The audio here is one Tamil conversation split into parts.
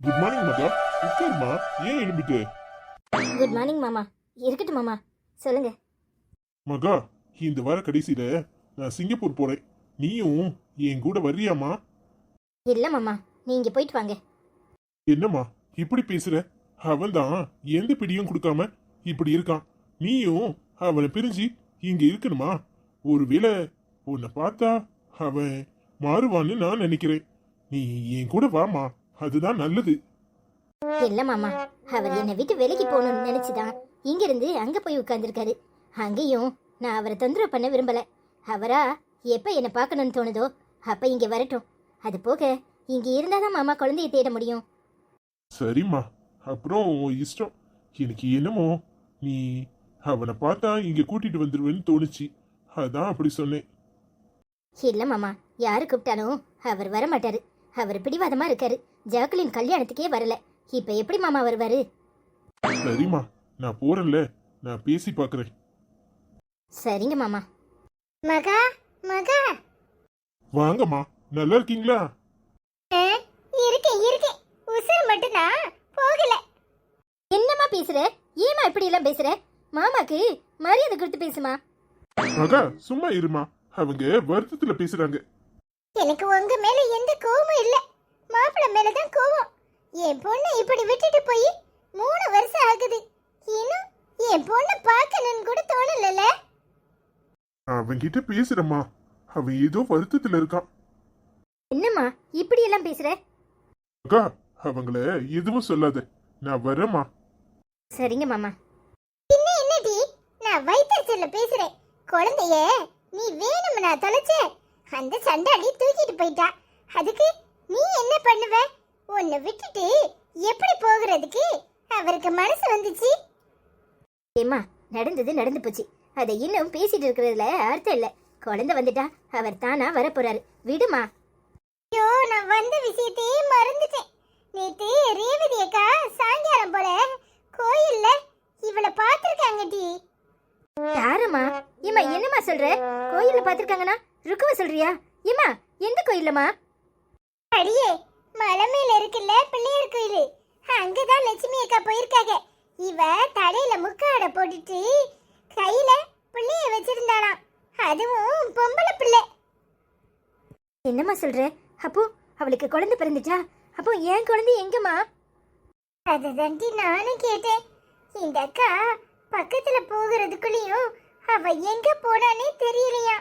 குட் மார்னிங் மகா. உட்காருமா, ஏன் எழுப்பிட்டு? குட் மார்னிங் மாமா. இருக்கட்டும் மாமா, சொல்லுங்க. மகா, இந்த வார கடைசியில நான் சிங்கப்பூர் போறேன். நீயும் என் கூட வர்றியாமா? இல்ல மாமா, நீங்க போயிட்டு வாங்க. என்னம்மா இப்படி பேசுற? அவன் தான் எந்த பிடியும் கொடுக்காம இப்படி இருக்கான். நீயும் அவனை பிரிஞ்சு இங்க இருக்கணுமா? ஒருவேளை உன்னை பார்த்தா அவன் மாறுவான்னு நான் நினைக்கிறேன். நீ என் கூட வாமா, அதுதான் நல்லது. இல்ல மாமா, அவர் என்னை விட்டு வெளிக்கு போகணும்னு நினைச்சுதான் இங்க இருந்து அங்க போய் உட்கார்ந்துருக்காரு. அங்கேயும் நான் அவரை தொந்தரவு பண்ண விரும்பல. அவரா எப்ப என்னை பார்க்கணும்னு தோணுதோ அப்ப இங்க வரட்டும். அது போக இங்க இருந்தாதான் மாமா குழந்தைய தேட முடியும். சரிம்மா, அப்புறம் உன் இஷ்டம். எனக்கு என்னமோ நீ அவனை பார்த்தா இங்க கூட்டிட்டு வந்துருவேன்னு தோணுச்சு, அதான் அப்படி சொன்னேன். இல்ல மாமா, யாரு கூப்பிட்டாலும் அவர் வர மாட்டாரு. அவர் பிடிவாதமா இருக்காரு. ஜாக்குலின் கல்யாணத்துக்கே வரல. இப்ப எப்படி மாமா வருவாரு? சரிம்மா, நான் போறேன்ல, நான் பேசி பாக்குறேன். சரிங்க மாமா. மகா மகா, வாங்கம்மா, நல்லா இருக்கீங்களா? இருக்கேன் இருக்கேன், உசுர் மட்டும்தான் போகல. என்னம்மா பேசுற? ஏமா இப்படி எல்லாம் பேசுற? மாமாக்கு மரியாதை கொடுத்து பேசுமா. மகா சும்மா இருமா, அவங்க வருத்தத்துல பேசுறாங்க. எனக்கு உங்க மேல எந்த கோவமும் இல்ல, மாப்பிள்ள மேலதான் கோவம். என் பொண்ணை இப்படி விட்டுட்டு போய் 3 வருஷம் ஆகுது. இன்னும் என் பொண்ணை பார்க்கணும்னு கூட தோணல. அவன்கிட்ட பேசுறம்மா, அவன் ஏதோ வருத்தத்துல இருக்கான். என்னம்மா இப்படி எல்லாம் பேசுற? மகா, அவங்கள எதுவும் சொல்லாத, நான் வரேம்மா. சரிங்க மாமா. என்ன என்னடி, நான் வைத்தறிச்சல்ல பேசுறேன். குழந்தைய நீ வேணும்னா தொலைச்ச, அந்த சண்டாளி தூக்கிட்டு போயிட்டா. அதுக்கு நீ என்ன பண்ணுவ? உன்னை விட்டுட்டு எப்படி போகிறதுக்கு அவருக்கு மனசு வந்துச்சு? ஏமா, நடந்தது நடந்து போச்சு. அதை இன்னும் பேசிட்டு இருக்கிறதுல அர்த்தம் இல்ல. குழந்தை வந்துட்டா அவர் தானா வரப்போறாரு, விடுமா. ஐயோ, நான் வந்த விஷயத்தையே மறந்துட்டேன். நேத்து ரேவதி அக்கா சாயங்காலம் போல கோயில்ல இவளை பாத்திருக்காங்க டி. யாரம்மா? ஏமா என்னம்மா சொல்ற? கோயில்ல பாத்திருக்காங்கன்னா ருக்குவ சொல்றியா? ஏமா எந்த கோயில்லம்மா? அடியே, மலை மேல இருக்குல்ல பிள்ளையார் கோயில், அங்கதான் லட்சுமி அக்கா போயிருக்காங்க. இவ தலையில முக்காட போட்டுட்டு கையில பிள்ளைய வச்சிருந்தாளாம். அதுவும் பொம்பளை பிள்ளை. என்னம்மா சொல்ற? அப்போ அவளுக்கு குழந்தை பிறந்துச்சா? அப்போ என் குழந்தை எங்கம்மா? அதுதாண்டி நானும் கேட்டேன். இந்த அக்கா பக்கத்துல போகிறதுக்குள்ளயும் அவ எங்க போனானே தெரியலையா.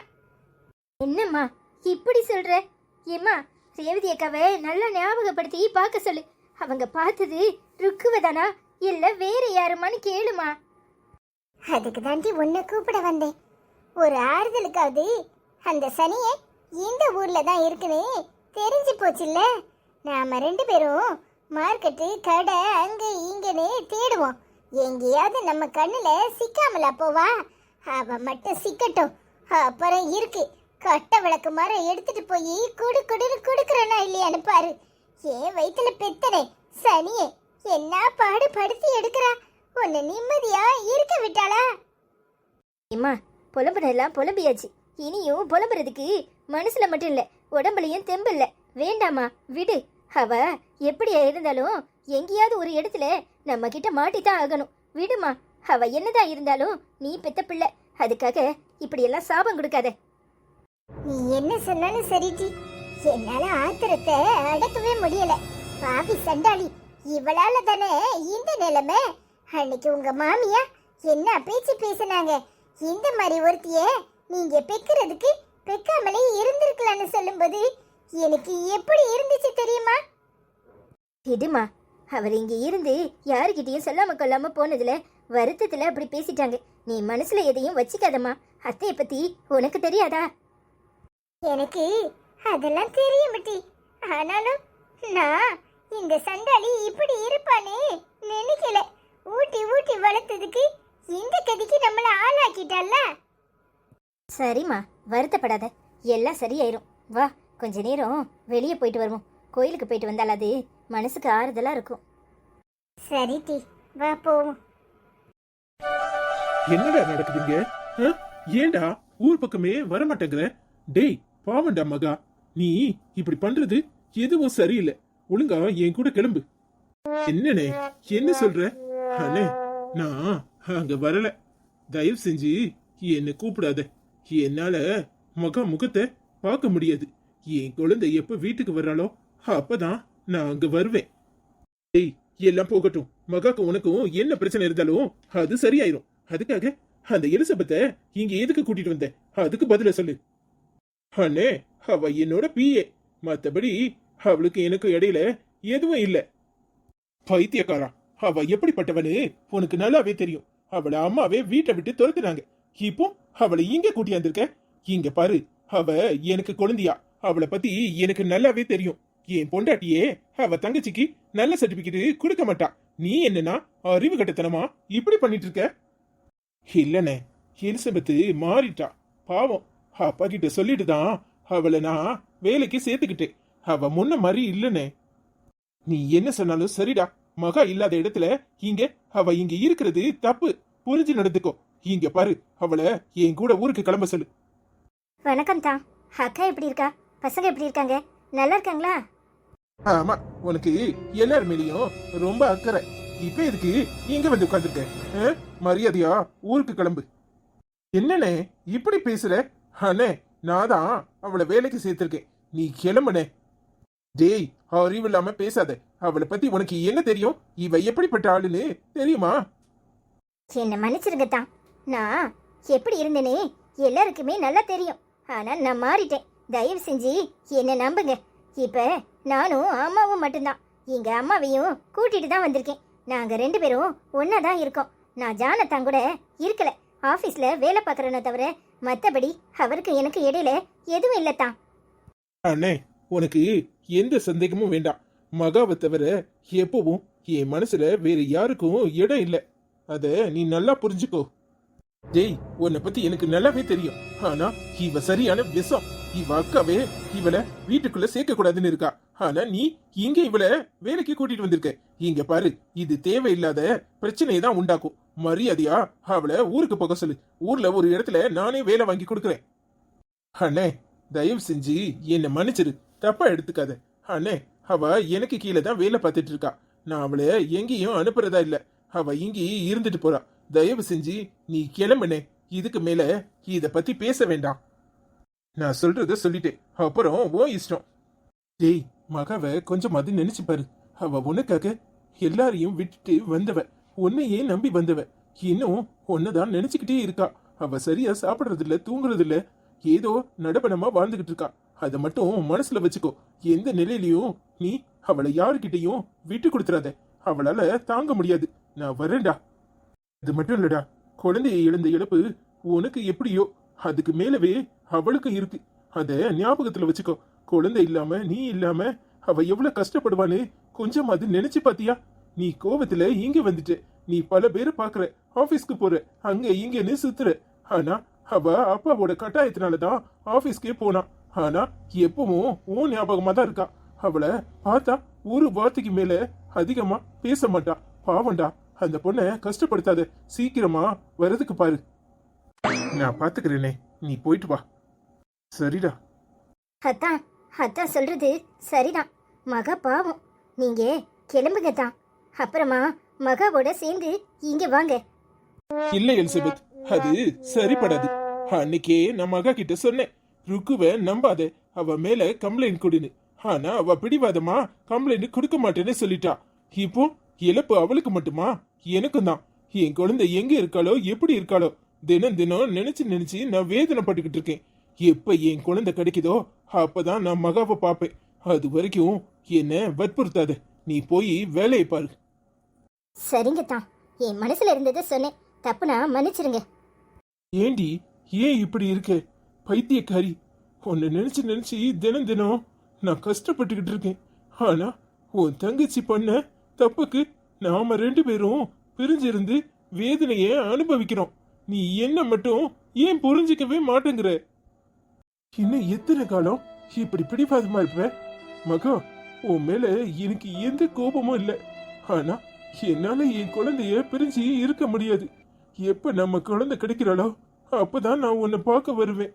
என்னம்மா இப்படி சொல்ற? ஏம்மா, ரேவதி அக்காவை நல்லா ஞாபகப்படுத்தி பார்க்க சொல்லு. அவங்க பார்த்தது ருக்குவதானா இல்ல வேற யாருமான்னு கேளுமா. அதுக்கு தாண்டி உன்னை கூப்பிட வந்தேன். ஒரு ஆறுதலுக்காவது அந்த சனிய இந்த ஊர்ல தான் இருக்குன்னு தெரிஞ்சு போச்சுல்ல. நாம 2 பேரும் மார்க்கெட்டு கடை அங்க இங்கன்னு தேடுவோம். எங்கேயாவது நம்ம கண்ணுல சிக்காமலா போவா? அவ மட்டும் சிக்கட்டும், அப்புறம் இருக்கு கட்ட விளக்கு மரம் எடுத்துட்டு போய் குடு குடுன்னு குடுக்கறனா இல்லையான்னு பாரு. ஏன் வயிற்றுல பெத்தனே சனியே என்ன பாடு படுத்தி எடுக்கிறா. உன்னை நிம்மதியா இருக்க விட்டாளா? அம்மா, புலம்புனெல்லாம் புலம்பியாச்சு. இனியும் புலம்புறதுக்கு மனசுல மட்டும் இல்ல, உடம்புலையும் தெம்பு இல்ல. வேண்டாமா, விடு. அவ எப்படியா இருந்தாலும் எங்கேயாவது ஒரு இடத்துல நம்ம கிட்ட மாட்டித்தான் ஆகணும். விடுமா. அவ என்னதான் இருந்தாலும் நீ பெத்த பிள்ளை, அதுக்காக இப்படி எல்லாம் சாபம் கொடுக்காத. நீ என்ன சொன்னாலும் சரிடி, என்னால ஆத்திரத்தை அடக்கவே முடியல. பாவி சண்டாளி, இவளால தானே இந்த நிலைமை. அன்னைக்கு உங்க மாமியா என்ன பேச்சு பேசினாங்க. இந்த மாதிரி ஒருத்திய நீங்க பெக்கிறதுக்கு பெக்காமலே இருந்திருக்கலான்னு சொல்லும்போது எனக்கு எப்படி இருந்துச்சு தெரியுமா? விடுமா, அவர் இங்க இருந்து யாருக்கிட்டையும் சொல்லாம கொள்ளாம போனதுல வருத்தத்துல அப்படி பேசிட்டாங்க. நீ மனசுல எதையும் வச்சுக்காதம்மா. அத்தைய பத்தி உனக்கு தெரியாதா? எனக்கு அதெல்லாம் தெரிய மாட்டி. ஆனாலும் நான் இந்த சண்டாளி இப்படி இருப்பானே நினைக்கல. ஊட்டி ஊட்டி வளர்த்ததுக்கு இந்த கதிக்கு நம்மள ஆளாக்கிட்டால. சரிம்மா, வருத்தப்படாத, எல்லாம் சரியாயிரும். வா, கொஞ்ச நேரம் வெளியே போயிட்டு வருவோம். கோயிலுக்கு போயிட்டு வந்தால் அது மனசுக்கு ஆறுதலா இருக்கும். சரி டி, வா போவோம். என்னடா நடக்குதுங்க? ஏண்டா ஊர் பக்கமே வர மாட்டேங்கிற? டேய் பாவண்டா மகா, நீ இப்படி பண்றது எதுவும் சரியில்லை. ஒழுங்கா என் கூட கிளம்பு. என்னண்ணே என்ன சொல்ற? அண்ணே நான் அங்க வரல. தயவு செஞ்சு என்ன கூப்பிடாத. என்னால முகத்தை பார்க்க முடியாது. என் குழந்தை எப்ப வீட்டுக்கு வர்றாளோ அப்பதான் நான் அங்க வருவேன். ஏய், எல்லாம் போகட்டும். மகாக்கும் உனக்கும் என்ன பிரச்சனை இருந்தாலும் அது சரியாயிரும். அதுக்காக அந்த எலிசபெத்த இங்க எதுக்கு கூட்டிட்டு வந்த? அதுக்கு பதில சொல்லு. அண்ணே, அவ என்னோட பிஏ. மத்தபடி அவளுக்கு எனக்கு இடையில எதுவும் இல்ல. பைத்தியக்காரா, அவ எப்படிப்பட்டவனு உனக்கு நல்லாவே தெரியும். அவளை அம்மாவே வீட்டை விட்டு துரத்துனாங்க. இப்போ அவளை இங்க கூட்டியாந்திருக்க. இங்க பாரு, அவ எனக்கு குழந்தையா. அவளை பத்தி எனக்கு நல்லாவே தெரியும். என் பொண்டாட்டியே அவ தங்கச்சிக்கு நல்ல சர்டிபிகேட் கொடுக்க மாட்டா. நீ என்னன்னா அறிவு கட்டத்தனமா இப்படி பண்ணிட்டு இருக்க? இல்லனே, எலிசபெத் மாறிட்டா. பாவம், அப்பா கிட்ட சொல்லிட்டு தான் அவளை நான் வேலைக்கு சேர்த்துக்கிட்டேன். அவ முன்ன மாதிரி இல்லனே. நீ என்ன சொன்னாலும் சரிடா. மகா இல்லாத இடத்துல அவ இங்க இருக்கிறது தப்பு. புரிஞ்சு நடந்துக்கோ. இங்க பாரு, அவளை என் கூட ஊருக்கு கிளம்ப சொல்லு. வணக்கம் தான். அக்கா எப்படி இருக்கா? பசங்க எப்படி இருக்காங்க? நல்லா இருக்காங்களா? ஆமா, உனக்கு எல்லார் மேலேயும் ரொம்ப அக்கறை. இப்ப எதுக்கு இங்க வந்து உட்கார்ந்துருக்க? மரியாதையா ஊருக்கு கிளம்பு. என்னண்ணே இப்படி பேசுற? அண்ணே, நான் தான் அவளை வேலைக்கு சேர்த்திருக்கேன். நீ கிளம்புனே. டேய், அறிவு இல்லாம பேசாத. அவளை பத்தி உனக்கு என்ன தெரியும்? இவ எப்படிப்பட்ட ஆளுன்னு தெரியுமா? என்ன மன்னிச்சிருங்க தான். நான் எப்படி இருந்தேனே எல்லாருக்குமே நல்லா தெரியும். ஆனா நான் மாறிட்டேன். தயவு செஞ்சு என்ன நம்புங்க. இப்ப நானும் அம்மாவும் மட்டும்தான். எங்க அம்மாவையும் கூட்டிட்டு தான் வந்திருக்கேன். நாங்க 2 பேரும் ஒன்னா தான் இருக்கோம். நான் ஜானத்தான் கூட இருக்கல. ஆபீஸ்ல வேலை பார்க்கறனோ தவிர மத்தபடி அவருக்கு எனக்கு இடையில எதுவும் இல்லத்தான். அண்ணே, உனக்கு எந்த சந்தேகமும் வேண்டாம். மகாவை தவிர எப்பவும் என் மனசுல வேற யாருக்கும் இடம் இல்ல. அத நீ நல்லா புரிஞ்சுக்கோ. ஜெய், உன்னை பத்தி எனக்கு நல்லாவே தெரியும். ஆனா இவ சரியான விஷம். இவ அக்காவே இவளை வீட்டுக்குள்ள சேர்க்க கூடாதுன்னு இருக்கா. ஆனா நீ இங்க இவளை வேலைக்கு கூட்டிட்டு வந்திருக்க. இங்க பாரு, இது தேவையில்லாத பிரச்சனையை தான் உண்டாக்கும். மரியாதையா அவளை ஊருக்கு போக சொல்லு. ஊர்ல ஒரு இடத்துல நானே வேலை வாங்கி கொடுக்குறேன். அண்ணே, தயவு செஞ்சு என்னை மன்னிச்சிரு. தப்பா எடுத்துக்காத. அண்ணே, அவ எனக்கு கீழே தான் வேலை பார்த்துட்டு இருக்கா. நான் அவளை எங்கேயும் அனுப்புறதா இல்ல. அவ இங்கேயே இருந்துட்டு போறா. தயவு செஞ்சு நீ கிளம்புனே. இதுக்கு மேல இத பத்தி பேச வேண்டாம். நான் சொல்றத சொல்லிட்டேன். அப்புறம் ஓ இஷ்டம். டேய், மகாவ கொஞ்சம் அது நினைச்சு பாரு. அவ உனக்காக எல்லாரையும் விட்டுட்டு வந்தவ. உன்னையே நம்பி வந்தவ. இன்னும் ஒன்னதான் நினைச்சுக்கிட்டே இருக்கா. அவ சரியா சாப்பிடுறது இல்ல, தூங்குறது இல்ல. ஏதோ நடப்பணமா வாழ்ந்துகிட்டு இருக்கா. அதை மட்டும் மனசுல வச்சுக்கோ. எந்த நிலையிலயும் நீ அவளை யாருக்கிட்டையும் விட்டு கொடுத்துறாத. அவளால தாங்க முடியாது. நான் வரேன்டா. அது மட்டும் இல்லடா, குழந்தையை இழந்த இழப்பு உனக்கு எப்படியோ அதுக்கு மேலவே அவளுக்கு இருக்கு. அத ஞாபகத்துல வச்சுக்கோ. குழந்தை இல்லாம நீ இல்லாம அவ எவ்வளவு கஷ்டப்படுவான்னு கொஞ்சம் அது நினைச்சு பாத்தியா? நீ கோவத்துல இங்க வந்துட்டு நீ பல பேரை பாக்குற, ஆபீஸ்க்கு போற, அங்க இங்கன்னு சுத்துற. ஆனா அவ அப்பாவோட கட்டாயத்தினாலதான் ஆபீஸ்க்கே போனா. ஆனா எப்பவும் உன் ஞாபகமா தான் இருக்கா. அவளை பார்த்தா ஒரு வார்த்தைக்கு மேல அதிகமா பேச மாட்டா. பாவண்டா, அந்த பொண்ணை கஷ்டப்படுத்தாத. சீக்கிரமா வரதுக்கு பாரு. நான் பாத்துக்கிறேனே, நீ போயிட்டு வா. சரிடா. அதான் அதான் சொல்றது சரிதான். மகா பாவம். நீங்க கிளம்புங்க தான். அப்புறமா மகாவோட சேர்ந்து இங்க வாங்க. இல்ல எலிசபெத், அது சரிப்படாது. அன்னைக்கே நான் மகா கிட்ட சொன்னேன், ருக்குவ நம்பாத, அவ மேல கம்ப்ளைண்ட் கொடுன்னு. ஆனா அவ பிடிவாதமா கம்ப்ளைண்ட் கொடுக்க மாட்டேன்னு சொல்லிட்டா. இப்போ இழப்பு அவளுக்கு மட்டுமா? எனக்கும் தான். என் குழந்தை எங்க இருக்காளோ, எப்படி இருக்காளோ, தினம் தினம் நினைச்சு நினைச்சு நான் வேதனைப்பட்டுக்கிட்டு இருக்கேன். எப்ப என் குழந்தை கிடைக்குதோ அப்பதான் நான் மகாவை பார்ப்பேன். அது வரைக்கும் என்ன வற்புறுத்தாத. நீ போய் வேலையை பாரு. சரிங்க தான். என் மனசுல இருந்ததை சொன்னேன். தப்புனா மன்னிச்சிருங்க. ஏண்டி, ஏன் இப்படி இருக்க பைத்தியக்காரி? உன்னை நினைச்சு நினைச்சு தினம் தினம் நான் கஷ்டப்பட்டுக்கிட்டு இருக்கேன். ஆனா உன் தங்கச்சி பண்ண தப்புக்கு நாம 2 பேரும் பிரிஞ்சிருந்து வேதனைய அனுபவிக்கிறோம். நீ என்ன மட்டும் ஏன் புரிஞ்சிக்கவே மாட்டேங்கிற? இன்னும் எத்தனை காலம் இப்படி பிடிவாதமா இருப்ப? மகா, உன் மேல எனக்கு எந்த கோபமும் இல்லை. ஆனா என்னால என் குழந்தைய பிரிஞ்சு இருக்க முடியாது. எப்ப நம்ம குழந்தை கிடைக்கிறாளோ அப்பதான் நான் உன்னை பார்க்க வருவேன்.